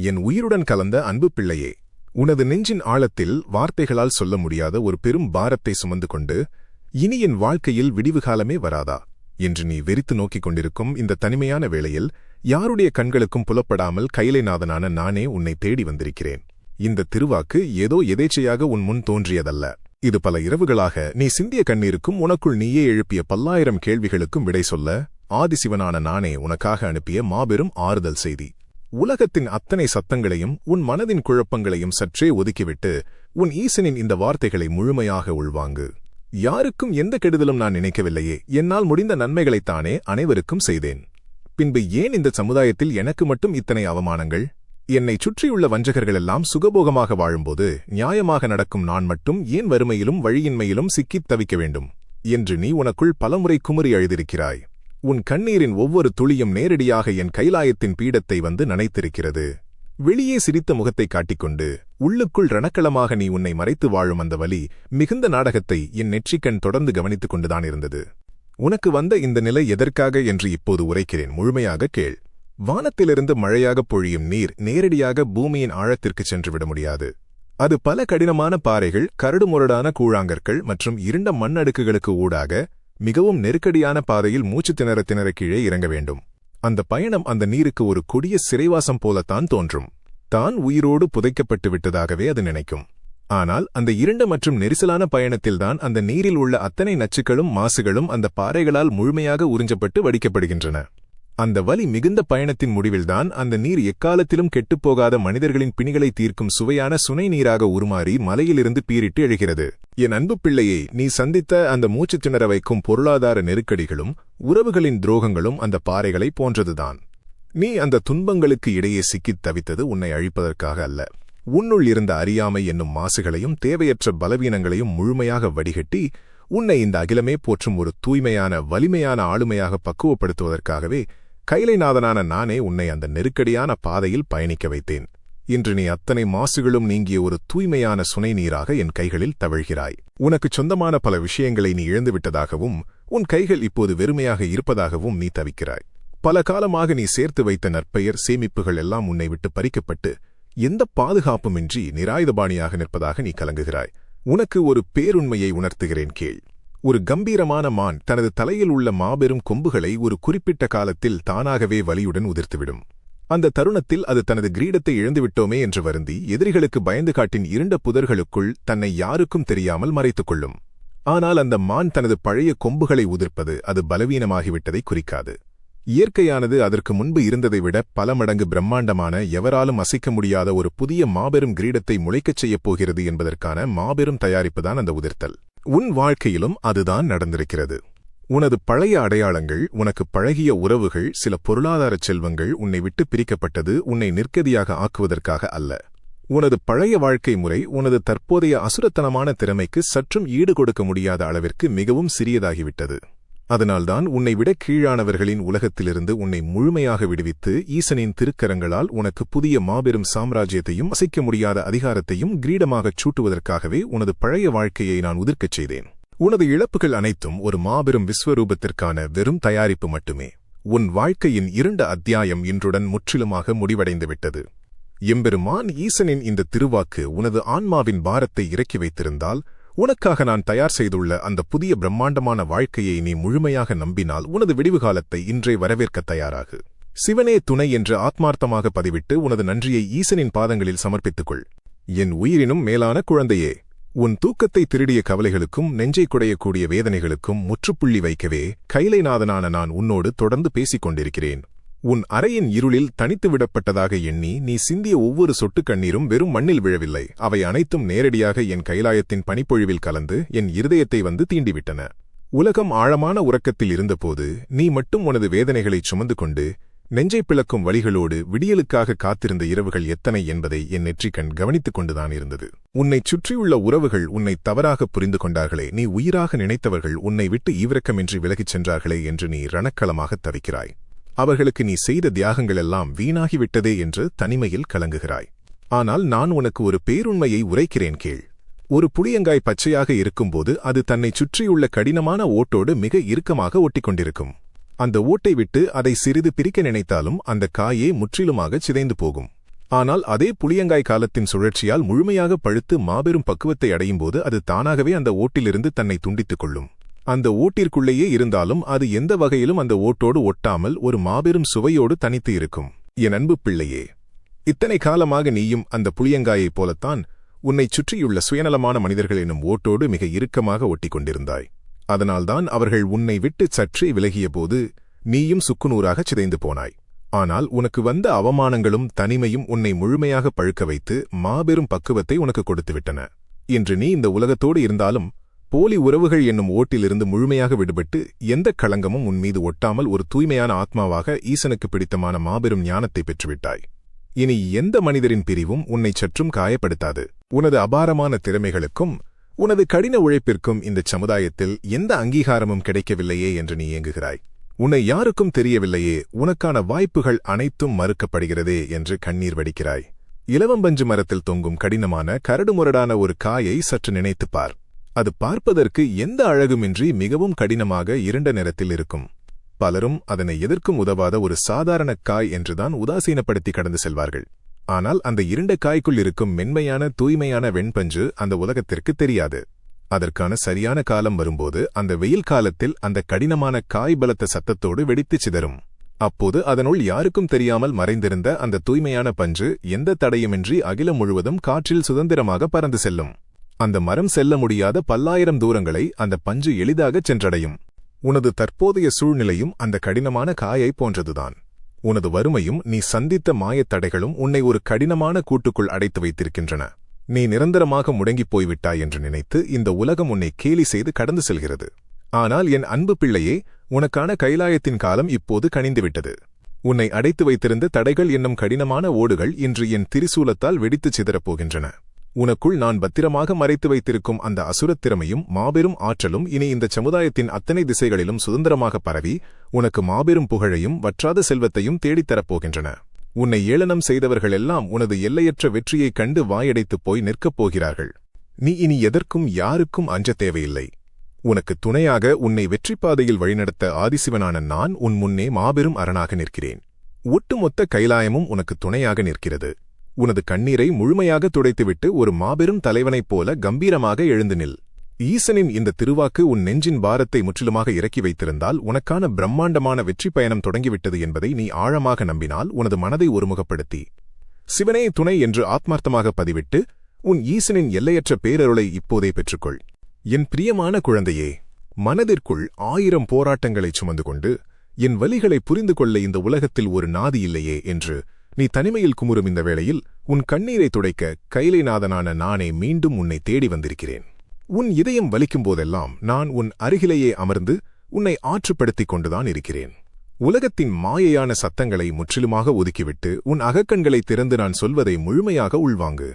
என் உயிருடன் கலந்த அன்பு பிள்ளையே, உனது நெஞ்சின் ஆழத்தில் வார்த்தைகளால் சொல்ல முடியாத ஒரு பெரும் பாரத்தை சுமந்து கொண்டு இனி என் வாழ்க்கையில் விடிவு காலமே வராதா என்று நீ வெறித்து நோக்கிக் கொண்டிருக்கும் இந்த தனிமையான வேளையில் யாருடைய கண்களுக்கும் புலப்படாமல் கைலைநாதனான நானே உன்னை தேடி வந்திருக்கிறேன். இந்த திருவாக்கு ஏதோ எதேச்சையாக உன் முன் தோன்றியதல்ல. இது பல இரவுகளாக நீ சிந்திய கண்ணீருக்கும் உனக்குள் நீயே எழுப்பிய பல்லாயிரம் கேள்விகளுக்கும் விடை சொல்ல ஆதிசிவனான நானே உனக்காக அனுப்பிய மாபெரும் ஆறுதல் செய்தி. உலகத்தின் அத்தனை சத்தங்களையும் உன் மனதின் குழப்பங்களையும் சற்றே ஒதுக்கிவிட்டு உன் ஈசனின் இந்த வார்த்தைகளை முழுமையாக உள்வாங்கு. யாருக்கும் எந்த கெடுதலும் நான் நினைக்கவில்லையே, என்னால் முடிந்த நன்மைகளைத்தானே அனைவருக்கும் செய்தேன். பின்பு ஏன் இந்த சமுதாயத்தில் எனக்கு மட்டும் இத்தனை அவமானங்கள்? என்னை சுற்றியுள்ள வஞ்சகர்களெல்லாம் சுகபோகமாக வாழும்போது நியாயமாக நடக்கும் நான் மட்டும் ஏன் வறுமையிலும் வழியின்மையிலும் சிக்கித் தவிக்க வேண்டும் என்று நீ உனக்குள் பலமுறை குமுறி அழுதிருக்கிறாய். உன் கண்ணீரின் ஒவ்வொரு துளியும் நேரடியாக என் கைலாயத்தின் பீடத்தை வந்து நனைத்திருக்கிறது. வெளியே சிரித்த முகத்தை காட்டிக்கொண்டு உள்ளுக்குள் ரணக்களமாக நீ உன்னை மறைத்து வாழும் அந்த வலி மிகுந்த நாடகத்தை என் நெற்றிக்கண் தொடர்ந்து கவனித்துக் கொண்டுதான் இருந்தது. உனக்கு வந்த இந்த நிலை எதற்காக என்று இப்போது உரைக்கிறேன், முழுமையாக கேள். வானத்திலிருந்து மழையாகப் பொழியும் நீர் நேரடியாக பூமியின் ஆழத்திற்குச் சென்றுவிட முடியாது. அது பல கடினமான பாறைகள், கரடுமுரடான கூழாங்கற்கள் மற்றும் இருண்ட மண்ணடுக்குகளுக்கு ஊடாக மிகவும் நெருக்கடியான பாதையில் மூச்சு திணற திணற கீழே இறங்க வேண்டும். அந்த பயணம் அந்த நீருக்கு ஒரு கொடிய சிறைவாசம் போலத்தான் தோன்றும். தான் உயிரோடு புதைக்கப்பட்டு விட்டதாகவே அது நினைக்கும். ஆனால் அந்த இருண்ட மற்றும் நெரிசலான பயணத்தில்தான் அந்த நீரில் உள்ள அத்தனை நச்சுக்களும் மாசுகளும் அந்த பாறைகளால் முழுமையாக உறிஞ்சப்பட்டு வடிக்கப்படுகின்றன. அந்த வலி மிகுந்த பயணத்தின் முடிவில்தான் அந்த நீர் எக்காலத்திலும் கெட்டுப்போகாத மனிதர்களின் பிணிகளை தீர்க்கும் சுவையான சுனை நீராக உருமாறி மலையிலிருந்து பீரிட்டு எழுகிறது. என் அன்பு பிள்ளையை, நீ சந்தித்த அந்த மூச்சு திணற வைக்கும் பொருளாதார நெருக்கடிகளும் உறவுகளின் துரோகங்களும் அந்த பாறைகளை போன்றதுதான். நீ அந்த துன்பங்களுக்கு இடையே சிக்கித் தவித்தது உன்னை அழிப்பதற்காக அல்ல. உன்னுள் இருந்த அறியாமை என்னும் மாசுகளையும் தேவையற்ற பலவீனங்களையும் முழுமையாக வடிகட்டி உன்னை இந்த அகிலமே போற்றும் ஒரு தூய்மையான வலிமையான ஆளுமையாக பக்குவப்படுத்துவதற்காகவே கைலைநாதனான நானே உன்னை அந்த நெருக்கடியான பாதையில் பயணிக்க வைத்தேன். இன்று நீ அத்தனை மாசுகளும் நீங்கிய ஒரு தூய்மையான சுனை நீராக என் கைகளில் தவழ்கிறாய். உனக்குச் சொந்தமான பல விஷயங்களை நீ இழந்துவிட்டதாகவும் உன் கைகள் இப்போது வெறுமையாக இருப்பதாகவும் நீ தவிக்கிறாய். பல காலமாக நீ சேர்த்து வைத்த நற்பெயர் சேமிப்புகள் எல்லாம் உன்னை விட்டு பறிக்கப்பட்டு எந்த பாதுகாப்புமின்றி நிராயுதபாணியாக நிற்பதாக நீ கலங்குகிறாய். உனக்கு ஒரு பேருண்மையை உணர்த்துகிறேன், கேள். ஒரு கம்பீரமான மான் தனது தலையில் உள்ள மாபெரும் கொம்புகளை ஒரு குறிப்பிட்ட காலத்தில் தானாகவே வலியுடன் உதிர்த்துவிடும். அந்த தருணத்தில் அது தனது கிரீடத்தை இழந்துவிட்டோமே என்று வருந்தி எதிரிகளுக்கு பயந்து காட்டின் இருண்ட புதர்களுக்குள் தன்னை யாருக்கும் தெரியாமல் மறைத்துக் கொள்ளும். ஆனால் அந்த மான் தனது பழைய கொம்புகளை உதிர்ப்பது அது பலவீனமாகிவிட்டதை குறிக்காது. இயற்கையானது அதற்கு முன்பு இருந்ததை விட பல மடங்கு பிரம்மாண்டமான, எவராலும் அசைக்க முடியாத ஒரு புதிய மாபெரும் கிரீடத்தை முளைக்கச் செய்யப் போகிறது என்பதற்கான மாபெரும் தயாரிப்புதான் அந்த உதிர்த்தல். உன் வாழ்க்கையிலும் அதுதான் நடந்திருக்கிறது. உனது பழைய அடையாளங்கள், உனக்கு பழகிய உறவுகள், சில பொருளாதார செல்வங்கள் உன்னை விட்டு பிரிக்கப்பட்டது உன்னை நிற்கதியாக ஆக்குவதற்காக அல்ல. உனது பழைய வாழ்க்கை முறை உனது தற்போதைய அசுரத்தனமான திறமைக்கு சற்றும் ஈடு கொடுக்க முடியாத அளவிற்கு மிகவும் சிறியதாகிவிட்டது. அதனால்தான் உன்னை விட கீழானவர்களின் உலகத்திலிருந்து உன்னை முழுமையாக விடுவித்து ஈசனின் திருக்கரங்களால் உனக்கு புதிய மாபெரும் சாம்ராஜ்யத்தையும் அசைக்க முடியாத அதிகாரத்தையும் கிரீடமாகச் சூட்டுவதற்காகவே உனது பழைய வாழ்க்கையை நான் உதிர்க்கச் செய்தேன். உனது இழப்புகள் அனைத்தும் ஒரு மாபெரும் விஸ்வரூபத்திற்கான வெறும் தயாரிப்பு மட்டுமே. உன் வாழ்க்கையின் இருண்ட அத்தியாயம் இன்றுடன் முற்றிலுமாக முடிவடைந்துவிட்டது. எம்பெருமான் ஈசனின் இந்த திருவாக்கு உனது ஆன்மாவின் பாரத்தை இறக்கி வைத்திருந்தால், உனக்காக நான் தயார் செய்துள்ள அந்த புதிய பிரம்மாண்டமான வாழ்க்கையை நீ முழுமையாக நம்பினால் உனது விடிவு காலத்தை இன்றே வரவேற்க தயாராகு. சிவனே துணை என்று ஆத்மார்த்தமாக பதிவிட்டு உனது நன்றியை ஈசனின் பாதங்களில் சமர்ப்பித்துக்கொள். என் உயிரினும் மேலான குழந்தையே, உன் தூக்கத்தை திருடிய கவலைகளுக்கும் நெஞ்சை குடையக்கூடிய வேதனைகளுக்கும் முற்றுப்புள்ளி வைக்கவே கைலைநாதனான நான் உன்னோடு தொடர்ந்து பேசிக் கொண்டிருக்கிறேன். உன் அறையின் இருளில் தனித்து விடப்பட்டதாக எண்ணி நீ சிந்திய ஒவ்வொரு சொட்டு கண்ணீரும் வெறும் மண்ணில் விழவில்லை. அவை அனைத்தும் நேரடியாக என் கைலாயத்தின் பனிப்பொழிவில் கலந்து என் இருதயத்தை வந்து தீண்டிவிட்டன. உலகம் ஆழமான உறக்கத்தில் இருந்தபோது நீ மட்டும் உனது வேதனைகளைச் சுமந்து கொண்டு நெஞ்சை பிளக்கும் வழிகளோடு விடியலுக்காக காத்திருந்த இரவுகள் எத்தனை என்பதை என் நெற்றிக்கண் கவனித்துக் கொண்டுதான் இருந்தது. உன்னைச் சுற்றியுள்ள உறவுகள் உன்னை தவறாக புரிந்து கொண்டார்களே, நீ உயிராக நினைத்தவர்கள் உன்னை விட்டு ஈவிரக்கமின்றி விலகிச் சென்றார்களே என்று நீ ரணக்களமாகத் தவிக்கிறாய். அவர்களுக்கு நீ செய்த தியாகங்களெல்லாம் வீணாகிவிட்டதே என்று தனிமையில் கலங்குகிறாய். ஆனால் நான் உனக்கு ஒரு பேருண்மையை உரைக்கிறேன், கேள். ஒரு புளியங்காய் பச்சையாக இருக்கும்போது அது தன்னைச் சுற்றியுள்ள கடினமான ஓட்டோடு மிக இறுக்கமாக ஒட்டிக்கொண்டிருக்கும். அந்த ஓட்டை விட்டு அதை சிறிது பிரிக்க நினைத்தாலும் அந்த காயே முற்றிலுமாகச் சிதைந்து போகும். ஆனால் அதே புளியங்காய் காலத்தின் சுழற்சியால் முழுமையாக பழுத்து மாபெரும் பக்குவத்தை அடையும்போது அது தானாகவே அந்த ஓட்டிலிருந்து தன்னை துண்டித்துக் கொள்ளும். அந்த ஓட்டிற்குள்ளேயே இருந்தாலும் அது எந்த வகையிலும் அந்த ஓட்டோடு ஒட்டாமல் ஒரு மாபெரும் சுவையோடு தனித்து இருக்கும். என் அன்பு பிள்ளையே, இத்தனை காலமாக நீயும் அந்த புளியங்காயைப் போலத்தான் உன்னைச் சுற்றியுள்ள சுயநலமான மனிதர்கள் எனும் ஓட்டோடு மிக இறுக்கமாக ஒட்டிக் கொண்டிருந்தாய். அதனால்தான் அவர்கள் உன்னை விட்டு சற்றே விலகியபோது நீயும் சுக்குநூறாகச் சிதைந்து போனாய். ஆனால் உனக்கு வந்த அவமானங்களும் தனிமையும் உன்னை முழுமையாக பழுக்க வைத்து மாபெரும் பக்குவத்தை உனக்கு கொடுத்துவிட்டன. இன்று நீ இந்த உலகத்தோடு இருந்தாலும் போலி உறவுகள் என்னும் ஓட்டிலிருந்து முழுமையாக விடுபட்டு எந்தக் களங்கமும் உன்மீது ஒட்டாமல் ஒரு தூய்மையான ஆத்மாவாக ஈசனுக்கு பிடித்தமான மாபெரும் ஞானத்தை பெற்றுவிட்டாய். இனி எந்த மனிதரின் பிரிவும் உன்னைச் சற்றும் காயப்படுத்தாது. உனது அபாரமான திறமைகளுக்கும் உனது கடின உழைப்பிற்கும் இந்தச் சமுதாயத்தில் எந்த அங்கீகாரமும் கிடைக்கவில்லையே என்று நீ ஏங்குகிறாய். உன்னை யாருக்கும் தெரியவில்லையே, உனக்கான வாய்ப்புகள் அனைத்தும் மறுக்கப்படுகிறதே என்று கண்ணீர் வடிக்கிறாய். இலவம்பஞ்சு மரத்தில் தொங்கும் கடினமான கரடுமுரடான ஒரு காயை சற்று நினைத்துப் பார். அது பார்ப்பதற்கு எந்த அழகுமின்றி மிகவும் கடினமாக இருண்ட நிறத்தில் இருக்கும். பலரும் அதனை எதற்கும் உதவாத ஒரு சாதாரண காய் என்றுதான் உதாசீனப்படுத்தி கடந்து செல்வார்கள். ஆனால் அந்த இருண்ட காய்க்குள் இருக்கும் மென்மையான தூய்மையான வெண்பஞ்சு அந்த உலகத்திற்கு தெரியாது. அதற்கான சரியான காலம் வரும்போது அந்த வெயில் காலத்தில் அந்த கடினமான காய் பலத்த சத்தத்தோடு வெடித்துச் சிதறும். அப்போது அதனுள் யாருக்கும் தெரியாமல் மறைந்திருந்த அந்த தூய்மையான பஞ்சு எந்த தடையுமின்றி அகிலம் முழுவதும் காற்றில் சுதந்திரமாக பறந்து செல்லும். அந்த மரம் செல்ல முடியாத பல்லாயிரம் தூரங்களை அந்த பஞ்சு எளிதாகச் சென்றடையும். உனது தற்போதைய சூழ்நிலையும் அந்த கடினமான காயை போன்றதுதான். உனது வறுமையும் நீ சந்தித்த மாயத் தடைகளும் உன்னை ஒரு கடினமான கூட்டுக்குள் அடைத்து வைத்திருக்கின்றன. நீ நிரந்தரமாக முடங்கிப் போய்விட்டாய் என்று நினைத்து இந்த உலகம் உன்னை கேலி செய்து கடந்து செல்கிறது. ஆனால் என் அன்பு பிள்ளையே, உனக்கான கைலாயத்தின் காலம் இப்போது கனிந்துவிட்டது. உன்னை அடைத்து வைத்திருந்த தடைகள் என்னும் கடினமான ஓடுகள் இன்று என் திரிசூலத்தால் வெடித்துச் சிதறப் போகின்றன. உனக்குள் நான் பத்திரமாக மறைத்து வைத்திருக்கும் அந்த அசுரத் திறமையும் மாபெரும் ஆற்றலும் இனி இந்த சமுதாயத்தின் அத்தனை திசைகளிலும் சுதந்திரமாக பரவி உனக்கு மாபெரும் புகழையும் வற்றாத செல்வத்தையும் தேடித்தரப் போகின்றன. உன்னை ஏளனம் செய்தவர்களெல்லாம் உனது எல்லையற்ற வெற்றியைக் கண்டு வாயடைத்துப் போய் நிற்கப் போகிறார்கள். நீ இனி எதற்கும் யாருக்கும் அஞ்சத் தேவையில்லை. உனக்கு துணையாக உன்னை வெற்றிப்பாதையில் வழிநடத்த ஆதிசிவனான நான் உன் முன்னே மாபெரும் அரணாக நிற்கிறேன். ஒட்டுமொத்த கைலாயமும் உனக்கு துணையாக நிற்கிறது. உனது கண்ணீரை முழுமையாக துடைத்துவிட்டு ஒரு மாபெரும் தலைவனைப் போல கம்பீரமாக எழுந்து நில். ஈசனின் இந்த திருவாக்கு உன் நெஞ்சின் பாரத்தை முற்றிலுமாக இறக்கி வைத்திருந்தால் உனக்கான பிரம்மாண்டமான வெற்றி பயணம் தொடங்கிவிட்டது என்பதை நீ ஆழமாக நம்பினால் உனது மனதை ஒருமுகப்படுத்தி சிவனே துணை என்று ஆத்மார்த்தமாக பதிவிட்டு உன் ஈசனின் எல்லையற்ற பேரருளை இப்போதே பெற்றுக்கொள். என் பிரியமான குழந்தையே, மனதிற்குள் 1000 போராட்டங்களைச் சுமந்து கொண்டு என் வலிகளை புரிந்து கொள்ள இந்த உலகத்தில் ஒரு நாதி இல்லையே என்று நீ தனிமையில் குமுறும் இந்த வேளையில் உன் கண்ணீரை துடைக்க கைலைநாதனான நானே மீண்டும் உன்னை தேடி வந்திருக்கிறேன். உன் இதயம் வலிக்கும் போதெல்லாம் நான் உன் அருகிலேயே அமர்ந்து உன்னை ஆற்றுப்படுத்திக் கொண்டுதான் இருக்கிறேன். உலகத்தின் மாயையான சத்தங்களை முற்றிலுமாக ஒதுக்கிவிட்டு உன் அகக்கண்களை திறந்து நான் சொல்வதை முழுமையாக உள்வாங்கு.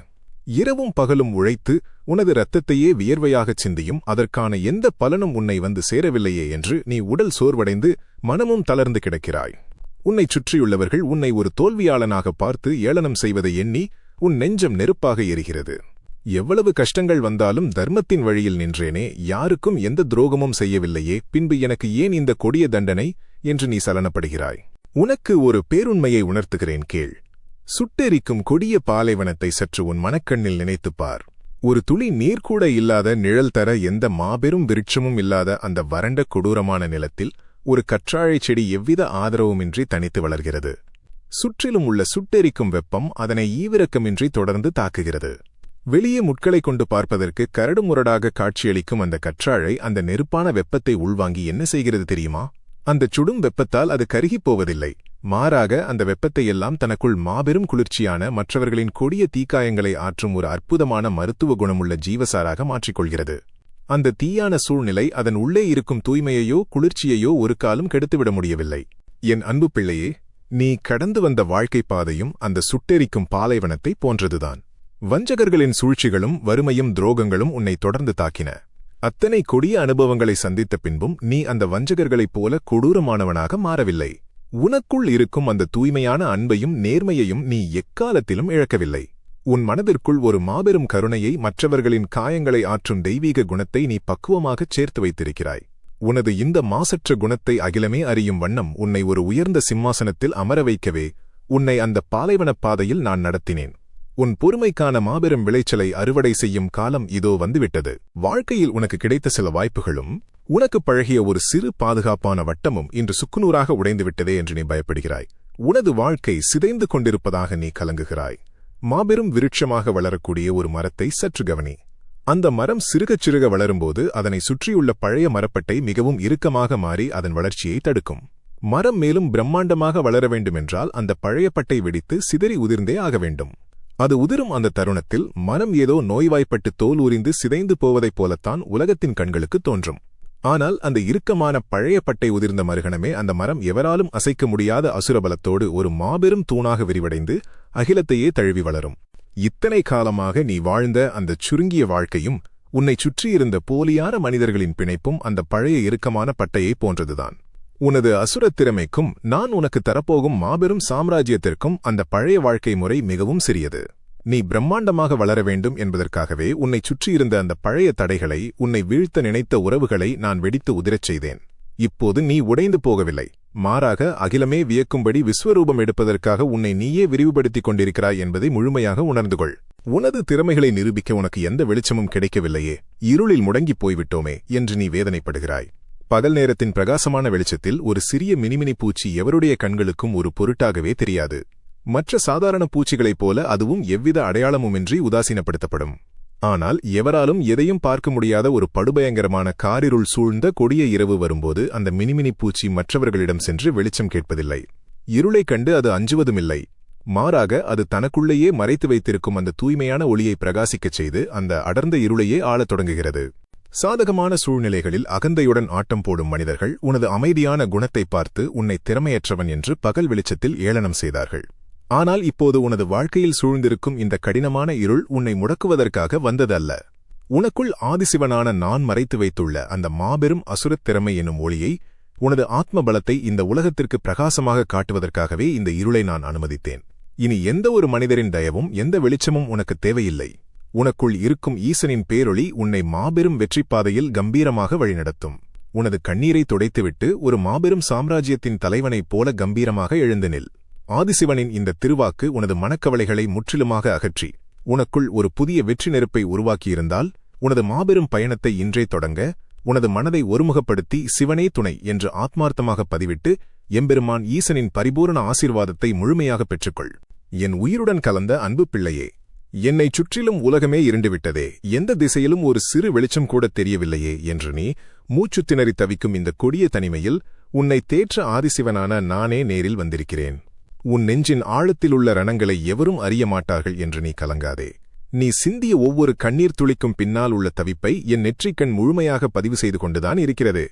இரவும் பகலும் உழைத்து உனது இரத்தத்தையே வியர்வையாகச் சிந்தியும் அதற்கான எந்த பலனும் உன்னை வந்து சேரவில்லையே என்று நீ உடல் சோர்வடைந்து மனமும் தளர்ந்து கிடக்கிறாய். உன்னைச் சுற்றியுள்ளவர்கள் உன்னை ஒரு தோல்வியாளனாக பார்த்து ஏளனம் செய்வதை எண்ணி உன் நெஞ்சம் நெருப்பாக எரிகிறது. எவ்வளவு கஷ்டங்கள் வந்தாலும் தர்மத்தின் வழியில் நின்றேனே, யாருக்கும் எந்த துரோகமும் செய்யவில்லையே, பின்பு எனக்கு ஏன் இந்த கொடிய தண்டனை என்று நீ சலனப்படுகிறாய். உனக்கு ஒரு பேருண்மையை உணர்த்துகிறேன் கேள். சுட்டெரிக்கும் கொடிய பாலைவனத்தை சற்று உன் மனக்கண்ணில் நினைத்துப்பார். ஒரு துளி நீர்கூட இல்லாத நிழல் தர எந்த மாபெரும் விருட்சமும் இல்லாத அந்த வறண்ட கொடூரமான நிலத்தில் ஒரு கற்றாழைச் செடி எவ்வித ஆதரவுமின்றி தனித்து வளர்கிறது. சுற்றிலும் உள்ள சுட்டெரிக்கும் வெப்பம் அதனை ஈவிரக்கமின்றி தொடர்ந்து தாக்குகிறது. வெளியே முட்களைக் கொண்டு பார்ப்பதற்கு கரடுமுரடாக காட்சியளிக்கும் அந்த கற்றாழை அந்த நெருப்பான வெப்பத்தை உள்வாங்கி என்ன செய்கிறது தெரியுமா? அந்தச் சுடும் வெப்பத்தால் அது கருகிப் போவதில்லை. மாறாக அந்த வெப்பத்தையெல்லாம் தனக்குள் மாபெரும் குளிர்ச்சியான மற்றவர்களின் கொடிய தீக்காயங்களை ஆற்றும் ஒரு அற்புதமான மருத்துவ குணமுள்ள ஜீவசாராக மாற்றிக்கொள்கிறது. அந்த தீயான சூழ்நிலை அதன் உள்ளே இருக்கும் தூய்மையையோ குளிர்ச்சியையோ ஒரு காலம் கெடுத்துவிட முடியவில்லை. என் அன்பு பிள்ளையே, நீ கடந்து வந்த வாழ்க்கைப் பாதையும் அந்த சுட்டெரிக்கும் பாலைவனத்தை போன்றதுதான். வஞ்சகர்களின் சூழ்ச்சிகளும் வறுமையும் துரோகங்களும் உன்னை தொடர்ந்து தாக்கின. அத்தனை கொடிய அனுபவங்களை சந்தித்த பின்பும் நீ அந்த வஞ்சகர்களைப் போல கொடூரமானவனாக மாறவில்லை. உனக்குள் இருக்கும் அந்த தூய்மையான அன்பையும் நேர்மையையும் நீ எக்காலத்திலும் இழக்கவில்லை. உன் மனதிற்குள் ஒரு மாபெரும் கருணையை, மற்றவர்களின் காயங்களை ஆற்றும் தெய்வீக குணத்தை நீ பக்குவமாகச் சேர்த்து வைத்திருக்கிறாய். உனது இந்த மாசற்ற குணத்தை அகிலமே அறியும் வண்ணம் உன்னை ஒரு உயர்ந்த சிம்மாசனத்தில் அமர வைக்கவே உன்னை அந்த பாலைவனப் பாதையில் நான் நடத்தினேன். உன் பொறுமைக்கான மாபெரும் விளைச்சலை அறுவடை செய்யும் காலம் இதோ வந்துவிட்டது. வாழ்க்கையில் உனக்கு கிடைத்த சில வாய்ப்புகளும் உனக்கு பழகிய ஒரு சிறு பாதுகாப்பான வட்டமும் இன்று சுக்குநூறாக உடைந்துவிட்டதே என்று நீ பயப்படுகிறாய். உனது வாழ்க்கை சிதைந்து கொண்டிருப்பதாக நீ கலங்குகிறாய். மாபெரும் விருட்சமாக வளரக்கூடிய ஒரு மரத்தை சற்று கவனி. அந்த மரம் சிறுகச் சிறுக வளரும்போது அதனை சுற்றியுள்ள பழைய மரப்பட்டை மிகவும் இறுக்கமாக மாறி அதன் வளர்ச்சியை தடுக்கும். மரம் மேலும் பிரம்மாண்டமாக வளர வேண்டுமென்றால் அந்த பழைய பட்டை வெடித்து சிதறி உதிர்ந்தே ஆக வேண்டும். அது உதிரும் அந்த தருணத்தில் மரம் ஏதோ நோய்வாய்ப்பட்டு தோல் உரிந்து சிதைந்து போவதைப் போலத்தான் உலகத்தின் கண்களுக்கு தோன்றும். ஆனால் அந்த இறுக்கமான பழைய பட்டை உதிர்ந்த மறுகணமே அந்த மரம் எவராலும் அசைக்க முடியாத அசுரபலத்தோடு ஒரு மாபெரும் தூணாக விரிவடைந்து அகிலத்தையே தழுவி வளரும். இத்தனை காலமாக நீ வாழ்ந்த அந்தச் சுருங்கிய வாழ்க்கையும் உன்னைச் சுற்றியிருந்த போலியான மனிதர்களின் பிணைப்பும் அந்த பழைய இறுக்கமான பட்டையைப் போன்றதுதான். உனது அசுரத் திறமைக்கும் நான் உனக்கு தரப்போகும் மாபெரும் சாம்ராஜ்யத்திற்கும் அந்த பழைய வாழ்க்கை முறை மிகவும் சிறியது. நீ பிரம்மாண்டமாக வளர வேண்டும் என்பதற்காகவே உன்னைச் சுற்றியிருந்த அந்த பழைய தடைகளை, உன்னை வீழ்த்த நினைத்த உறவுகளை நான் வெடித்து உதிரச் செய்தேன். இப்போது நீ உடைந்து போகவில்லை. மாறாக அகிலமே வியக்கும்படி விஸ்வரூபம் எடுப்பதற்காக உன்னை நீயே விரிவுபடுத்திக் கொண்டிருக்கிறாய் என்பதை முழுமையாக உணர்ந்து கொள். உனது திறமைகளை நிரூபிக்க உனக்கு எந்த வெளிச்சமும் கிடைக்கவில்லையே, இருளில் முடங்கிப் போய்விட்டோமே என்று நீ வேதனைப்படுகிறாய். பகல் நேரத்தின் பிரகாசமான வெளிச்சத்தில் ஒரு சிறிய மினிமினி பூச்சி எவருடைய கண்களுக்கும் ஒரு பொருட்டாகவே தெரியாது. மற்ற சாதாரண பூச்சிகளைப் போல அதுவும் எவ்வித அடையாளமுமின்றி உதாசீனப்படுத்தப்படும். ஆனால் எவராலும் எதையும் பார்க்க முடியாத ஒரு படுபயங்கரமான காரிருள் சூழ்ந்த கொடிய இரவு வரும்போது அந்த மினிமினி பூச்சி மற்றவர்களிடம் சென்று வெளிச்சம் கேட்பதில்லை. இருளைக் கண்டு அது அஞ்சுவதுமில்லை. மாறாக அது தனக்குள்ளேயே மறைத்து வைத்திருக்கும் அந்த தூய்மையான ஒளியை பிரகாசிக்கச் செய்து அந்த அடர்ந்த இருளையே ஆளத் தொடங்குகிறது. சாதகமான சூழ்நிலைகளில் அகந்தையுடன் ஆட்டம் போடும் மனிதர்கள் உனது அமைதியான குணத்தை பார்த்து உன்னை திறமையற்றவன் என்று பகல் வெளிச்சத்தில் ஏளனம் செய்தார்கள். ஆனால் இப்போது உனது வாழ்க்கையில் சூழ்ந்திருக்கும் இந்த கடினமான இருள் உன்னை முடக்குவதற்காக வந்ததல்ல. உனக்குள் ஆதிசிவனான நான் மறைத்து வைத்துள்ள அந்த மாபெரும் அசுரத் திறமை எனும் ஒளியை, உனது ஆத்ம பலத்தை இந்த உலகத்திற்கு பிரகாசமாக காட்டுவதற்காகவே இந்த இருளை நான் அனுமதித்தேன். இனி எந்த ஒரு மனிதரின் தயவும் எந்த வெளிச்சமும் உனக்கு தேவையில்லை. உனக்குள் இருக்கும் ஈசனின் பேரொளி உன்னை மாபெரும் வெற்றிப்பாதையில் கம்பீரமாக வழிநடத்தும். உனது கண்ணீரை துடைத்துவிட்டு ஒரு மாபெரும் சாம்ராஜ்யத்தின் தலைவனைப் போல கம்பீரமாக எழுந்து நில். ஆதிசிவனின் இந்த திருவாக்கு உனது மனக்கவலைகளை முற்றிலுமாக அகற்றி உனக்குள் ஒரு புதிய வெற்றி நெருப்பை உருவாக்கியிருந்தால், உனது மாபெரும் பயணத்தை இன்றே தொடங்க உனது மனதை ஒருமுகப்படுத்தி சிவனே துணை என்று ஆத்மார்த்தமாக பதிவிட்டு எம்பெருமான் ஈசனின் பரிபூரண ஆசீர்வாதத்தை முழுமையாக பெற்றுக்கொள். என் உயிருடன் கலந்த அன்பு பிள்ளையே, என்னைச் சுற்றிலும் உலகமே இருண்டுவிட்டதே, எந்த திசையிலும் ஒரு சிறு வெளிச்சம் கூட தெரியவில்லையே என்று நீ மூச்சுத் திணறி தவிக்கும் இந்த கொடிய தனிமையில் உன்னை தேற்ற ஆதிசிவனான நானே நேரில் வந்திருக்கிறேன். உன் நெஞ்சின் ஆழத்திலுள்ள ரணங்களை எவரும் அறிய மாட்டார்கள் என்று நீ கலங்காதே. நீ சிந்திய ஒவ்வொரு கண்ணீர் துளிக்கும் பின்னால் உள்ள தவிப்பை என் நெற்றிக்கண் முழுமையாக பதிவு செய்து கொண்டுதான் இருக்கிறது.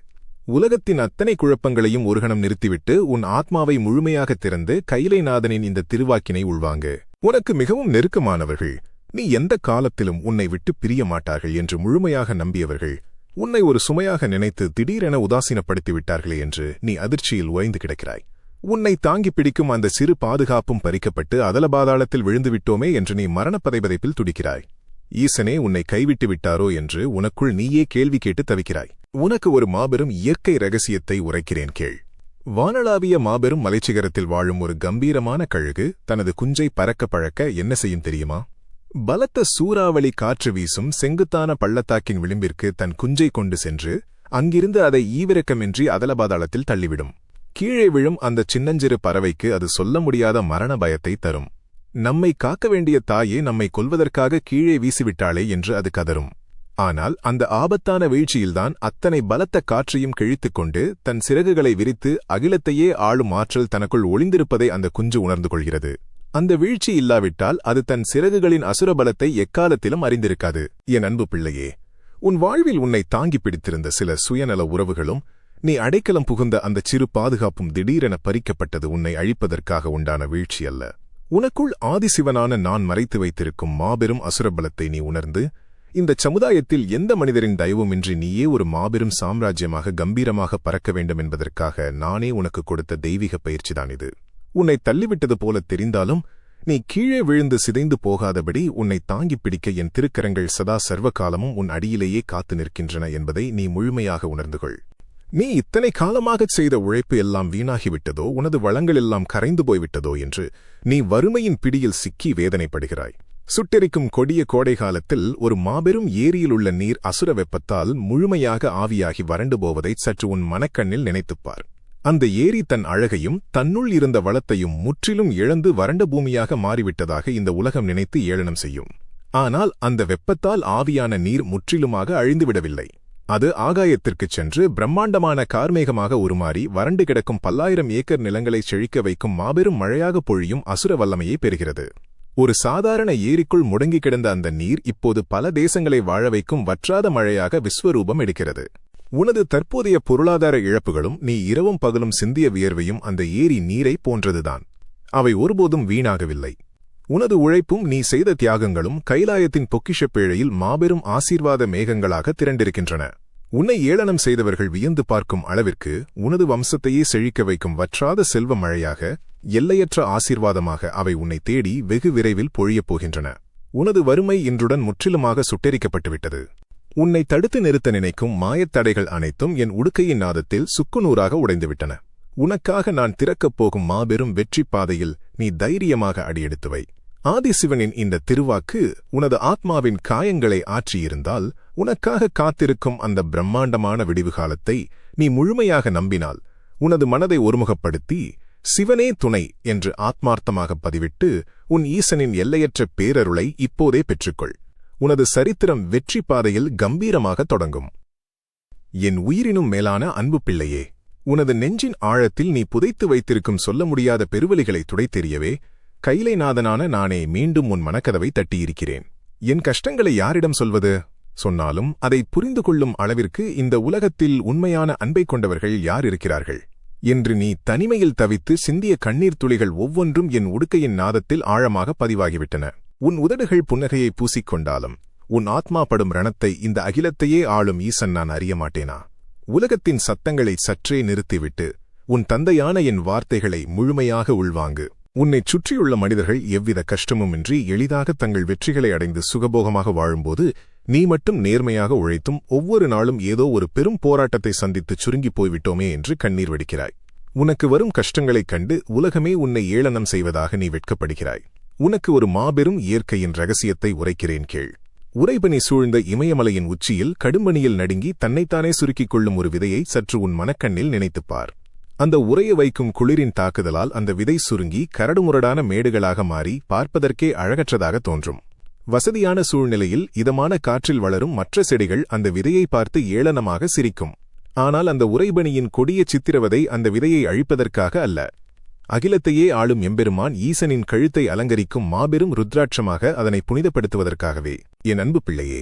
உலகத்தின் அத்தனை குழப்பங்களையும் ஒருகணம் நிறுத்திவிட்டு உன் ஆத்மாவை முழுமையாக திறந்து கைலைநாதனின் இந்த திருவாக்கினை உள்வாங்கு. உனக்கு மிகவும் நெருக்கமானவர்கள், நீ எந்த காலத்திலும் உன்னை விட்டு பிரிய மாட்டார்கள் என்று முழுமையாக நம்பியவர்கள் உன்னை ஒரு சுமையாக நினைத்து திடீரென உதாசீனப்படுத்திவிட்டார்களே என்று நீ அதிர்ச்சியில் உறைந்து கிடக்கிறாய். உன்னை தாங்கிப் பிடிக்கும் அந்த சிறு பாதுகாப்பும் பறிக்கப்பட்டு அதலபாதாளத்தில் விழுந்துவிட்டோமே என்று நீ மரணப்பதைபதைப்பில் துடிக்கிறாய். ஈசனே உன்னை கைவிட்டு விட்டாரோ என்று உனக்குள் நீயே கேள்வி கேட்டு தவிக்கிறாய். உனக்கு ஒரு மாபெரும் இயற்கை ரகசியத்தை உரைக்கிறேன் கேள். வானளாவிய மாபெரும் மலைச்சிகரத்தில் வாழும் ஒரு கம்பீரமான கழுகு தனது குஞ்சை பறக்க பழக்க என்ன செய்யும் தெரியுமா? பலத்த சூறாவளி காற்று வீசும் செங்குத்தான பள்ளத்தாக்கின் விளிம்பிற்கு தன் குஞ்சை கொண்டு சென்று அங்கிருந்து அதை ஈவிரக்கமின்றி அதலபாதாளத்தில் தள்ளிவிடும். கீழே விழும் அந்த சின்னஞ்சிறு பறவைக்கு அது சொல்ல முடியாத மரண பயத்தை தரும். நம்மை காக்க வேண்டிய தாயே நம்மை கொல்வதற்காக கீழே வீசிவிட்டாளே என்று அது கதரும். ஆனால் அந்த ஆபத்தான வீழ்ச்சியில்தான் அத்தனை பலத்த காற்றையும் கிழித்துக் கொண்டு தன் சிறகுகளை விரித்து அகிலத்தையே ஆளும் ஆற்றல் தனக்குள் ஒளிந்திருப்பதை அந்த குஞ்சு உணர்ந்து கொள்கிறது. அந்த வீழ்ச்சி இல்லாவிட்டால் அது தன் சிறகுகளின் அசுரபலத்தை எக்காலத்திலும் அறிந்திருக்காது. என் அன்பு பிள்ளையே, உன் வாழ்வில் உன்னை தாங்கிப் பிடித்திருந்த சில சுயநல உறவுகளும் நீ அடைக்கலம் புகுந்த அந்த சிறு பாதுகாப்பும் திடீரென பறிக்கப்பட்டது உன்னை அழிப்பதற்காக உண்டான வீழ்ச்சி அல்ல. உனக்குள் ஆதிசிவனான நான் மறைத்து வைத்திருக்கும் மாபெரும் அசுரபலத்தை நீ உணர்ந்து இந்தச் சமுதாயத்தில் எந்த மனிதரின் தயவுமின்றி நீயே ஒரு மாபெரும் சாம்ராஜ்யமாக கம்பீரமாக பறக்க வேண்டும் என்பதற்காக நானே உனக்கு கொடுத்த தெய்வீக பயிற்சிதான் இது. உன்னை தள்ளிவிட்டது போல தெரிந்தாலும் நீ கீழே விழுந்து சிதைந்து போகாதபடி உன்னை தாங்கிப் பிடிக்க என் திருக்கரங்கள் சதா சர்வகாலமும் உன் அடியிலேயே காத்து நிற்கின்றன என்பதை நீ முழுமையாக உணர்ந்துகொள். நீ இத்தனை காலமாகச் செய்த உழைப்பு எல்லாம் வீணாகிவிட்டதோ, உனது வளங்கள் எல்லாம் கரைந்து போய்விட்டதோ என்று நீ வறுமையின் பிடியில் சிக்கி வேதனைப்படுகிறாய். சுட்டெரிக்கும் கொடிய கோடை காலத்தில் ஒரு மாபெரும் ஏரியில் உள்ள நீர் அசுர வெப்பத்தால் முழுமையாக ஆவியாகி வறண்டு போவதை சற்று உன் மனக்கண்ணில் நினைத்துப்பார். அந்த ஏரி தன் அழகையும் தன்னுள் இருந்த வளத்தையும் முற்றிலும் இழந்து வறண்ட பூமியாக மாறிவிட்டதாக இந்த உலகம் நினைத்து ஏளனம் செய்யும். ஆனால் அந்த வெப்பத்தால் ஆவியான நீர் முற்றிலுமாக அழிந்துவிடவில்லை. அது ஆகாயத்திற்குச் சென்று பிரம்மாண்டமான கார்மேகமாக உருமாறி வறண்டு கிடக்கும் 10,000 ஏக்கர் நிலங்களை செழிக்க வைக்கும் மாபெரும் மழையாக பொழியும் அசுர வல்லமையை பெறுகிறது. ஒரு சாதாரண ஏரிக்குள் முடங்கி கிடந்த அந்த நீர் இப்போது பல தேசங்களை வாழ வைக்கும் வற்றாத மழையாக விஸ்வரூபம் எடுக்கிறது. உனது தற்போதைய பொருளாதார இழப்புகளும் நீ இரவும் பகலும் சிந்திய வியர்வையும் அந்த ஏரி நீரை போன்றதுதான். அவை ஒருபோதும் வீணாகவில்லை. உனது உழைப்பும் நீ செய்த தியாகங்களும் கைலாயத்தின் பொக்கிஷப் பேழையில் மாபெரும் ஆசீர்வாத மேகங்களாக திரண்டிருக்கின்றன. உன்னை ஏளனம் செய்தவர்கள் வியந்து பார்க்கும் அளவிற்கு உனது வம்சத்தையே செழிக்க வைக்கும் வற்றாத செல்வ மழையாக, எல்லையற்ற ஆசீர்வாதமாக அவை உன்னை தேடி வெகு விரைவில் பொழியப் போகின்றன. உனது வறுமை இன்றுடன் முற்றிலுமாக சுட்டெரிக்கப்பட்டுவிட்டது. உன்னை தடுத்து நிறுத்த நினைக்கும் மாயத்தடைகள் அனைத்தும் என் உடுக்கையின் நாதத்தில் சுக்குநூறாக உடைந்துவிட்டன. உனக்காக நான் திறக்கப் போகும் மாபெரும் வெற்றி பாதையில் நீ தைரியமாக அடியெடுத்து வை. ஆதிசிவனின் இந்த திருவாக்கு உனது ஆத்மாவின் காயங்களை ஆற்றியிருந்தால், உனக்காக காத்திருக்கும் அந்த பிரம்மாண்டமான விடிவு காலத்தை நீ முழுமையாக நம்பினால், உனது மனதை ஒருமுகப்படுத்தி சிவனே துணை என்று ஆத்மார்த்தமாக பதிவிட்டு உன் ஈசனின் எல்லையற்ற பேரருளை இப்போதே பெற்றுக்கொள். உனது சரித்திரம் வெற்றி பாதையில் கம்பீரமாக தொடங்கும். என் உயிரினும் மேலான அன்பு பிள்ளையே, உனது நெஞ்சின் ஆழத்தில் நீ புதைத்து வைத்திருக்கும் சொல்ல முடியாத பெருவலிகளை துடைத்தெறியவே கைலைநாதனான நானே மீண்டும் உன் மனக்கதவை தட்டியிருக்கிறேன். என் கஷ்டங்களை யாரிடம் சொல்வது? சொன்னாலும் அதை புரிந்து கொள்ளும் அளவிற்கு இந்த உலகத்தில் உண்மையான அன்பை கொண்டவர்கள் யார் இருக்கிறார்கள் என்று நீ தனிமையில் தவித்து சிந்திய கண்ணீர் துளிகள் ஒவ்வொன்றும் என் உடுக்கையின் நாதத்தில் ஆழமாக பதிவாகிவிட்டன. உன் உதடுகள் புன்னகையை பூசிக்கொண்டாலும் உன் ஆத்மா படும் ரணத்தை இந்த அகிலத்தையே ஆளும் ஈசன் நான் அறிய மாட்டேனா? உலகத்தின் சத்தங்களை சற்றே நிறுத்திவிட்டு உன் தந்தையான என் வார்த்தைகளை முழுமையாக உள்வாங்கு. உன்னைச் சுற்றியுள்ள மனிதர்கள் எவ்வித கஷ்டமுமின்றி எளிதாக தங்கள் வெற்றிகளை அடைந்து சுகபோகமாக வாழும்போது, நீ மட்டும் நேர்மையாக உழைத்தும் ஒவ்வொரு நாளும் ஏதோ ஒரு பெரும் போராட்டத்தை சந்தித்து சுருங்கிப் போய்விட்டோமே என்று கண்ணீர் வடிக்கிறாய். உனக்கு வரும் கஷ்டங்களைக் கண்டு உலகமே உன்னை ஏளனம் செய்வதாக நீ வெட்கப்படுகிறாய். உனக்கு ஒரு மாபெரும் இயற்கையின் ரகசியத்தை உரைக்கிறேன் கேள். உறைபனி சூழ்ந்த இமயமலையின் உச்சியில் கடும்பனியில் நடுங்கி தன்னைத்தானே சுருக்கிக் கொள்ளும் ஒரு விதையை சற்று உன் மனக்கண்ணில் நினைத்துப்பார். அந்த உறைய வைக்கும் குளிரின் தாக்குதலால் அந்த விதை சுருங்கி கரடுமுரடான மேடுகளாக மாறி பார்ப்பதற்கே அழகற்றதாக தோன்றும். வசதியான சூழ்நிலையில் இதமான காற்றில் வளரும் மற்ற செடிகள் அந்த விதையை பார்த்து ஏளனமாக சிரிக்கும். ஆனால் அந்த உறைபனியின் கொடிய சித்திரவதை அந்த விதையை அழிப்பதற்காக அல்ல. அகிலத்தையே ஆளும் எம்பெருமான் ஈசனின் கழுத்தை அலங்கரிக்கும் மாபெரும் ருத்ராட்சமாக அதனை புனிதப்படுத்துவதற்காகவே. என் அன்பு பிள்ளையே,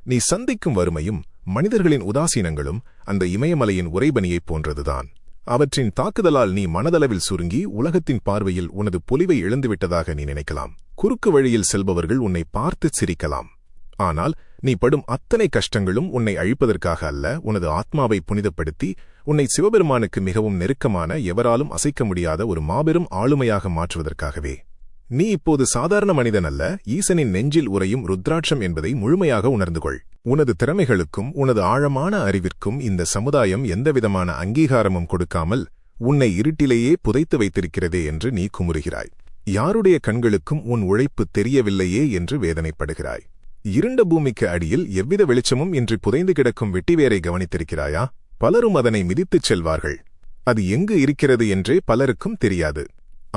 நீ சந்திக்கும் வறுமையும் மனிதர்களின் உதாசீனங்களும் அந்த இமயமலையின் உறைபனியைப் போன்றதுதான். அவற்றின் தாக்குதலால் நீ மனதளவில் சுருங்கி உலகத்தின் பார்வையில் உனது பொலிவை இழந்துவிட்டதாக நீ நினைக்கலாம். குறுக்கு வழியில் செல்பவர்கள் உன்னை பார்த்து சிரிக்கலாம். ஆனால் நீ படும் அத்தனை கஷ்டங்களும் உன்னை அழிப்பதற்காக அல்ல, உனது ஆத்மாவை புனிதப்படுத்தி உன்னை சிவபெருமானுக்கு மிகவும் நெருக்கமான, எவராலும் அசைக்க முடியாத ஒரு மாபெரும் ஆளுமையாக மாற்றுவதற்காகவே. நீ இப்போது சாதாரண மனிதன் அல்ல, ஈசனின் நெஞ்சில் உறையும் ருத்ராட்சம் என்பதை முழுமையாக உணர்ந்துகொள். உனது திறமைகளுக்கும் உனது ஆழமான அறிவிற்கும் இந்த சமுதாயம் எந்தவிதமான அங்கீகாரமும் கொடுக்காமல் உன்னை இருட்டிலேயே புதைத்து வைத்திருக்கிறதே என்று நீ குமுறுகிறாய். யாருடைய கண்களுக்கும் உன் உழைப்பு தெரியவில்லையே என்று வேதனைப்படுகிறாய். இருண்ட பூமிக்கு அடியில் எவ்வித வெளிச்சமும் இன்றி புதைந்து கிடக்கும் வெட்டிவேரை கவனித்திருக்கிறாயா? பலரும் அதனை மிதித்துச் செல்வார்கள். அது எங்கு இருக்கிறது என்றே பலருக்கும் தெரியாது.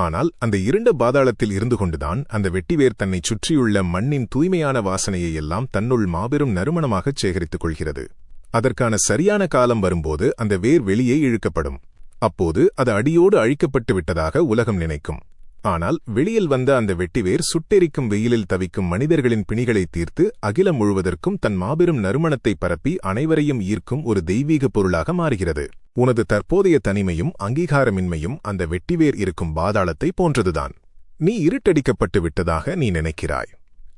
ஆனால் அந்த இருண்ட பாதாளத்தில் இருந்து கொண்டுதான் அந்த வெட்டிவேர் தன்னைச் சுற்றியுள்ள மண்ணின் தூய்மையான வாசனையை எல்லாம் தன்னுள் மாபெரும் நறுமணமாகச் சேகரித்துக் கொள்கிறது. அதற்கான சரியான காலம் வரும்போது அந்த வேர் வெளியே இழுக்கப்படும். அப்போது அது அடியோடு அழிக்கப்பட்டு விட்டதாக உலகம் நினைக்கும். ஆனால் வெளியில் வந்த அந்த வெட்டிவேர் சுட்டெரிக்கும் வெயிலில் தவிக்கும் மனிதர்களின் பிணிகளை தீர்த்து அகிலம் முழுவதற்கும் தன் மாபெரும் நறுமணத்தை பரப்பி அனைவரையும் ஈர்க்கும் ஒரு தெய்வீக பொருளாக மாறுகிறது. உனது தற்போதைய தனிமையும் அங்கீகாரமின்மையும் அந்த வெட்டிவேர் இருக்கும் பாதாளத்தை போன்றதுதான். நீ இருட்டடிக்கப்பட்டு விட்டதாக நீ நினைக்கிறாய்.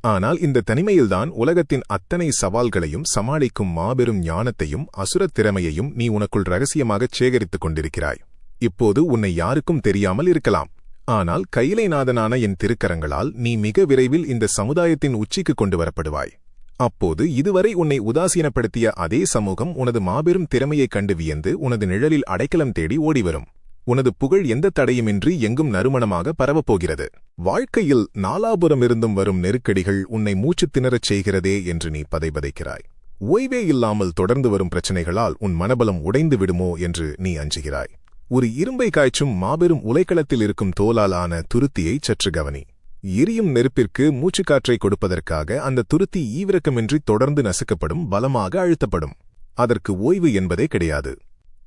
ஆனால் இந்த தனிமையில்தான் உலகத்தின் அத்தனை சவால்களையும் சமாளிக்கும் மாபெரும் ஞானத்தையும் அசுரத் திறமையையும் நீ உனக்குள் ரகசியமாகச் சேகரித்துக் கொண்டிருக்கிறாய். இப்போது உன்னை யாருக்கும் தெரியாமல் இருக்கலாம். ஆனால் கைலைநாதனான என் திருக்கரங்களால் நீ மிக விரைவில் இந்த சமுதாயத்தின் உச்சிக்கு கொண்டு வரப்படுவாய். அப்போது இதுவரை உன்னை உதாசீனப்படுத்திய அதே சமூகம் உனது மாபெரும் திறமையைக் கண்டு வியந்து உனது நிழலில் அடைக்கலம் தேடி ஓடிவரும். உனது புகழ் எந்த தடையுமின்றி எங்கும் நறுமணமாக பரவப்போகிறது. வாழ்க்கையில் நாலாபுறமிருந்தும் வரும் நெருக்கடிகள் உன்னை மூச்சுத் திணறச் செய்கிறதே என்று நீ பதைபதைக்கிறாய். ஓய்வே இல்லாமல் தொடர்ந்து வரும் பிரச்சனைகளால் உன் மனபலம் உடைந்து விடுமோ என்று நீ அஞ்சுகிறாய். ஒரு இரும்பை காய்ச்சும் மாபெரும் உலைக்களத்தில் இருக்கும் தோலால் ஆன துருத்தியை சற்று கவனி. எரியும் நெருப்பிற்கு மூச்சுக்காற்றை கொடுப்பதற்காக அந்த துருத்தி ஈவிரக்கமின்றி தொடர்ந்து நசுக்கப்படும், பலமாக அழுத்தப்படும். அதற்கு ஓய்வு என்பதே கிடையாது.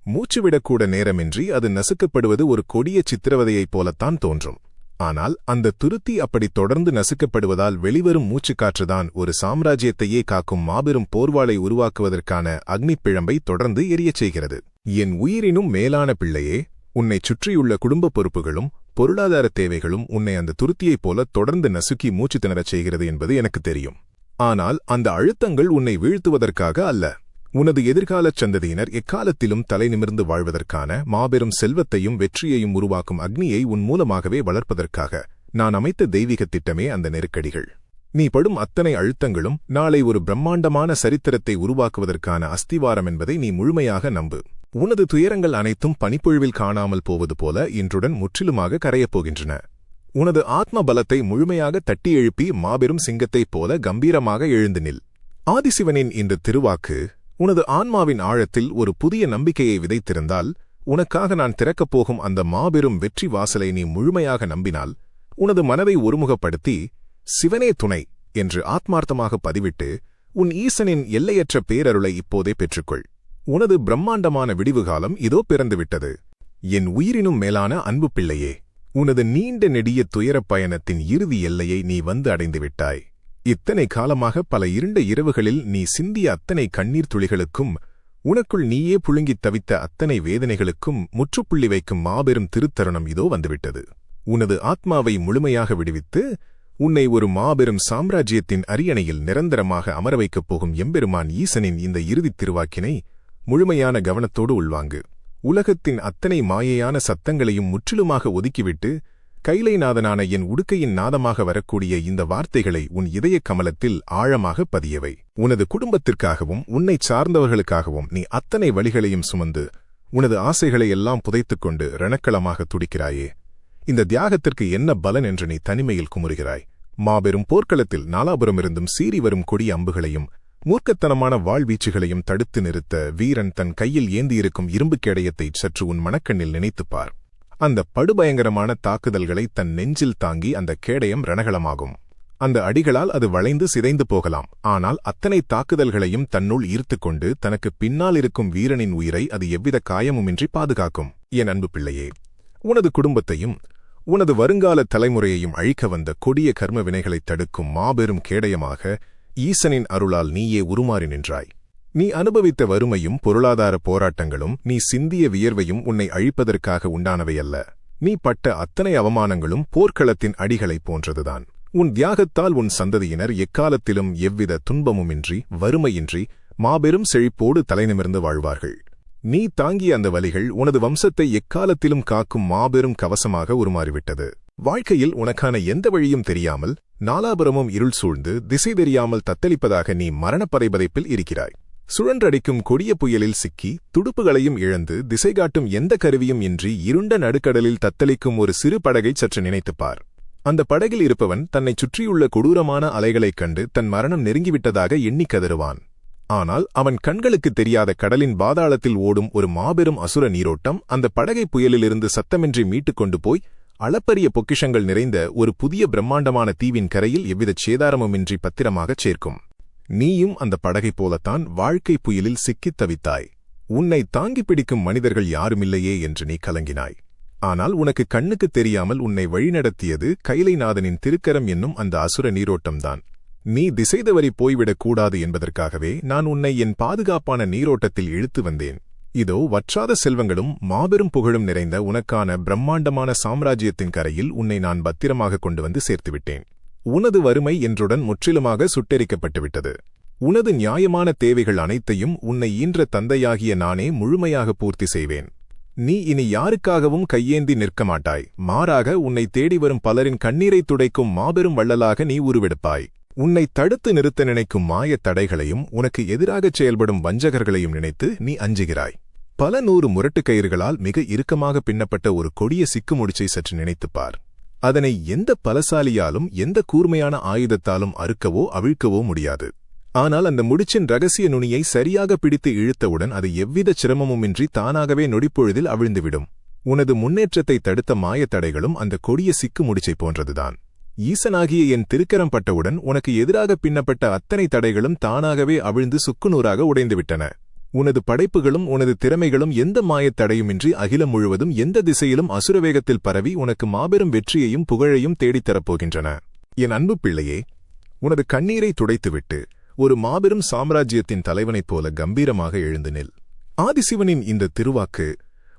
மூச்சுவிடக்கூட நேரமின்றி அது நசுக்கப்படுவது ஒரு கொடிய சித்திரவதையைப் போலத்தான் தோன்றும். ஆனால் அந்த துருத்தி அப்படி தொடர்ந்து நசுக்கப்படுவதால் வெளிவரும் மூச்சுக்காற்றுதான் ஒரு சாம்ராஜ்யத்தையே காக்கும் மாபெரும் போர்வாளை உருவாக்குவதற்கான அக்னிப்பிழம்பை தொடர்ந்து எரியச் செய்கிறது. என் உயிரினும் மேலான பிள்ளையே, உன்னைச் சுற்றியுள்ள குடும்ப பொறுப்புகளும் பொருளாதார தேவைகளும் உன்னை அந்த துருத்தியைப் போல தொடர்ந்து நசுக்கி மூச்சு திணறச் செய்கிறது என்பது எனக்கு தெரியும். ஆனால் அந்த அழுத்தங்கள் உன்னை வீழ்த்துவதற்காக அல்ல. உனது எதிர்காலச் சந்ததியினர் எக்காலத்திலும் தலை நிமிர்ந்து வாழ்வதற்கான மாபெரும் செல்வத்தையும் வெற்றியையும் உருவாக்கும் அக்னியை உன் மூலமாகவே வளர்ப்பதற்காக நான் அமைத்த தெய்வீக திட்டமே அந்த நெருக்கடிகள். நீ படும் அத்தனை அழுத்தங்களும் நாளை ஒரு பிரம்மாண்டமான சரித்திரத்தை உருவாக்குவதற்கான அஸ்திவாரம் என்பதை நீ முழுமையாக நம்பு. உனது துயரங்கள் அனைத்தும் பனிப்பொழிவில் காணாமல் போவது போல இன்றுடன் முற்றிலுமாக கரையப் போகின்றன. உனது ஆத்ம பலத்தை முழுமையாக தட்டி எழுப்பி மாபெரும் சிங்கத்தைப் போல கம்பீரமாக எழுந்து நில். ஆதிசிவனின் இந்த திருவாக்கு உனது ஆன்மாவின் ஆழத்தில் ஒரு புதிய நம்பிக்கையை விதைத்திருந்தால், உனக்காக நான் திறக்கப் போகும் அந்த மாபெரும் வெற்றி வாசலை நீ முழுமையாக நம்பினால், உனது மனதை ஒருமுகப்படுத்தி சிவனே துணை என்று ஆத்மார்த்தமாக பதிவிட்டு உன் ஈசனின் எல்லையற்ற பேரருளை இப்போதே பெற்றுக்கொள். உனது பிரம்மாண்டமான விடிவுகாலம் இதோ பிறந்துவிட்டது. என் உயிரினும் மேலான அன்பு பிள்ளையே, உனது நீண்ட நெடிய துயரப் பயணத்தின் இறுதி எல்லையை நீ வந்து அடைந்துவிட்டாய். இத்தனை காலமாக பல இருண்ட இரவுகளில் நீ சிந்திய அத்தனை கண்ணீர் துளிகளுக்கும், உனக்குள் நீயே புழுங்கித் தவித்த அத்தனை வேதனைகளுக்கும் முற்றுப்புள்ளி வைக்கும் மாபெரும் திருத்தருணம் இதோ வந்துவிட்டது. உனது ஆத்மாவை முழுமையாக விடுவித்து உன்னை ஒரு மாபெரும் சாம்ராஜ்யத்தின் அரியணையில் நிரந்தரமாக அமர வைக்கப் போகும் எம்பெருமான் ஈசனின் இந்த இறுதித் திருவாக்கினை முழுமையான கவனத்தோடு உள்வாங்கு. உலகத்தின் அத்தனை மாயையான சத்தங்களையும் முற்றிலுமாக ஒதுக்கிவிட்டு கைலைநாதனான என் உடுக்கையின் நாதமாக வரக்கூடிய இந்த வார்த்தைகளை உன் இதயக் கமலத்தில் ஆழமாக பதியவை. உனது குடும்பத்திற்காகவும் உன்னைச் சார்ந்தவர்களுக்காகவும் நீ அத்தனை வழிகளையும் சுமந்து உனது ஆசைகளை எல்லாம் புதைத்துக் கொண்டு ரணக்களமாக துடிக்கிறாயே. இந்த தியாகத்திற்கு என்ன பலன் என்று நீ தனிமையில் குமுறுகிறாய். மாபெரும் போர்க்களத்தில் நாலாபுரமிருந்தும் சீறி வரும் கொடிய அம்புகளையும் மூர்க்கத்தனமான வாழ்வீச்சுகளையும் தடுத்து நிறுத்த வீரன் தன் கையில் ஏந்தியிருக்கும் இரும்புக் கேடயத்தை சற்று உன் மனக்கண்ணில் நினைத்துப்பார். அந்த படுபயங்கரமான தாக்குதல்களை தன் நெஞ்சில் தாங்கி அந்த கேடயம் ரணகளமாகும். அந்த அடிகளால் அது வளைந்து சிதைந்து போகலாம். ஆனால் அத்தனை தாக்குதல்களையும் தன்னுள் ஈர்த்துக்கொண்டு தனக்கு பின்னால் இருக்கும் வீரனின் உயிரை அது எவ்வித காயமுமின்றி பாதுகாக்கும். என் அன்பு பிள்ளையே, உனது குடும்பத்தையும் உனது வருங்கால தலைமுறையையும் அழிக்க வந்த கொடிய கர்ம வினைகளைத் தடுக்கும் மாபெரும் கேடயமாக ஈசனின் அருளால் நீயே உருமாறி நின்றாய். நீ அனுபவித்த வறுமையும் பொருளாதார போராட்டங்களும் நீ சிந்திய வியர்வையும் உன்னை அழிப்பதற்காக உண்டானவையல்ல. நீ பட்ட அத்தனை அவமானங்களும் போர்க்களத்தின் அடிகளைப் போன்றதுதான். உன் தியாகத்தால் உன் சந்ததியினர் எக்காலத்திலும் எவ்வித துன்பமுமின்றி வறுமையின்றி மாபெரும் செழிப்போடு தலைநிமிர்ந்து வாழ்வார்கள். நீ தாங்கிய அந்த வலிகள் உனது வம்சத்தை எக்காலத்திலும் காக்கும் மாபெரும் கவசமாக உருமாறிவிட்டது. வாழ்க்கையில் உனக்கான எந்த வழியும் தெரியாமல் நாலாபுரமும் இருள் சூழ்ந்து திசை தெரியாமல் தத்தளிப்பதாக நீ மரணப்பதைபதைப்பில் இருக்கிறாய். சுழன்றடிக்கும் கொடிய புயலில் சிக்கி துடுப்புகளையும் இழந்து திசை காட்டும் எந்த கருவியும் இன்றி இருண்ட நடுக்கடலில் தத்தளிக்கும் ஒரு சிறு படகை சற்று நினைத்துப்பார். அந்த படகில் இருப்பவன் தன்னைச் சுற்றியுள்ள கொடூரமான அலைகளைக் கண்டு தன் மரணம் நெருங்கிவிட்டதாக எண்ணிக் கதறுவான். ஆனால் அவன் கண்களுக்குத் தெரியாத கடலின் பாதாளத்தில் ஓடும் ஒரு மாபெரும் அசுர நீரோட்டம் அந்த படகை புயலிலிருந்து சத்தமின்றி மீட்டுக் கொண்டு போய் அளப்பரிய பொக்கிஷங்கள் நிறைந்த ஒரு புதிய பிரம்மாண்டமான தீவின் கரையில் எவ்விதச் சேதாரமுமின்றி பத்திரமாகச் சேர்க்கும். நீயும் அந்த படகைப் போலத்தான் வாழ்க்கை புயலில் சிக்கித் தவித்தாய். உன்னை தாங்கிப் பிடிக்கும் மனிதர்கள் யாருமில்லையே என்று நீ கலங்கினாய். ஆனால் உனக்கு கண்ணுக்குத் தெரியாமல் உன்னை வழிநடத்தியது கைலைநாதனின் திருக்கரம் என்னும் அந்த அசுர நீரோட்டம்தான். நீ திசை தவறி போய்விடக் கூடாது என்பதற்காகவே நான் உன்னை என் பாதுகாப்பான நீரோட்டத்தில் இழுத்து வந்தேன். இதோ வற்றாத செல்வங்களும் மாபெரும் புகழும் நிறைந்த உனக்கான பிரம்மாண்டமான சாம்ராஜ்யத்தின் கரையில் உன்னை நான் பத்திரமாக கொண்டு வந்து சேர்த்துவிட்டேன். உனது வறுமை என்றுடன் முற்றிலுமாக சுட்டெரிக்கப்பட்டுவிட்டது. உனது நியாயமான தேவைகள் அனைத்தையும் உன்னை ஈன்ற தந்தையாகிய நானே முழுமையாக பூர்த்தி செய்வேன். நீ இனி யாருக்காகவும் கையேந்தி நிற்க மாட்டாய். மாறாக உன்னை தேடி வரும் பலரின் கண்ணீரை துடைக்கும் மாபெரும் வள்ளலாக நீ உருவெடுப்பாய். உன்னை தடுத்து நிறுத்த நினைக்கும் மாயத் தடைகளையும் உனக்கு எதிராகச் செயல்படும் வஞ்சகர்களையும் நினைத்து நீ அஞ்சுகிறாய். பல 100 முரட்டுக் கயிறுகளால் மிக இறுக்கமாக பின்னப்பட்ட ஒரு கொடிய சிக்கு முடிச்சை சற்று நினைத்துப்பார். அதனை எந்த பலசாலியாலும் எந்த கூர்மையான ஆயுதத்தாலும் அறுக்கவோ அவிழ்க்கவோ முடியாது. ஆனால் அந்த முடிச்சின் ரகசிய நுனியை சரியாக பிடித்து இழுத்தவுடன் அது எவ்வித சிரமமுமின்றி தானாகவே நொடிப்பொழுதில் அவிழ்ந்துவிடும். உனது முன்னேற்றத்தை தடுத்த மாயத் தடைகளும் அந்த கொடிய சிக்கு முடிச்சை போன்றதுதான். ஈசனாகிய என் திருக்கரம் பட்டவுடன் உனக்கு எதிராக பின்னப்பட்ட அத்தனை தடைகளும் தானாகவே அவிழ்ந்து சுக்குநூறாக உடைந்துவிட்டன. உனது படைப்புகளும் உனது திறமைகளும் எந்த மாயத் தடையுமின்றி அகிலம் முழுவதும் எந்த திசையிலும் அசுரவேகத்தில் பரவி உனக்கு மாபெரும் வெற்றியையும் புகழையும் தேடித்தரப்போகின்றன. என் அன்பு பிள்ளையே, உனது கண்ணீரை துடைத்துவிட்டு ஒரு மாபெரும் சாம்ராஜ்யத்தின் தலைவனைப் போல கம்பீரமாக எழுந்து நில். ஆதிசிவனின் இந்த திருவாக்கு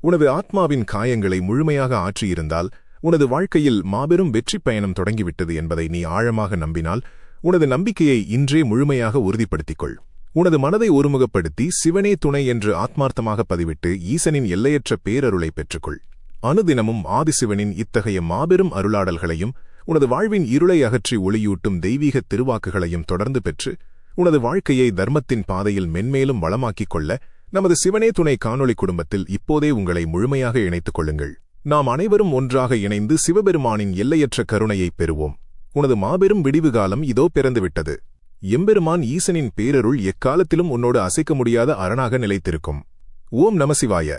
உனது ஆத்மாவின் காயங்களை முழுமையாக ஆற்றியிருந்தால் உனது வாழ்க்கையில் மாபெரும் வெற்றிப் பயணம் தொடங்கிவிட்டது என்பதை நீ ஆழமாக நம்பினால் உனது நம்பிக்கையை இன்றே முழுமையாக உறுதிப்படுத்திக் கொள். உனது மனதை ஒருமுகப்படுத்தி சிவனே துணை என்று ஆத்மார்த்தமாக பதிவிட்டு ஈசனின் எல்லையற்ற பேரருளை பெற்றுக்கொள். அனுதினமும் ஆதிசிவனின் இத்தகைய மாபெரும் அருளாடல்களையும் உனது வாழ்வின் இருளை அகற்றி ஒளியூட்டும் தெய்வீகத் திருவாக்குகளையும் தொடர்ந்து பெற்று உனது வாழ்க்கையை தர்மத்தின் பாதையில் மென்மேலும் வளமாக்கிக் கொள்ள நமது சிவனே துணை காணொளி குடும்பத்தில் இப்போதே உங்களை முழுமையாக இணைத்துக் கொள்ளுங்கள். நாம் அனைவரும் ஒன்றாக இணைந்து சிவபெருமானின் எல்லையற்ற கருணையைப் பெறுவோம். உனது மாபெரும் விடிவுகாலம் இதோ பிறந்துவிட்டது. எம்பெருமான் ஈசனின் பேரருள் எக்காலத்திலும் உன்னோடு அசைக்க முடியாத அரணாக நிலைத்திருக்கும். ஓம் நம சிவாய.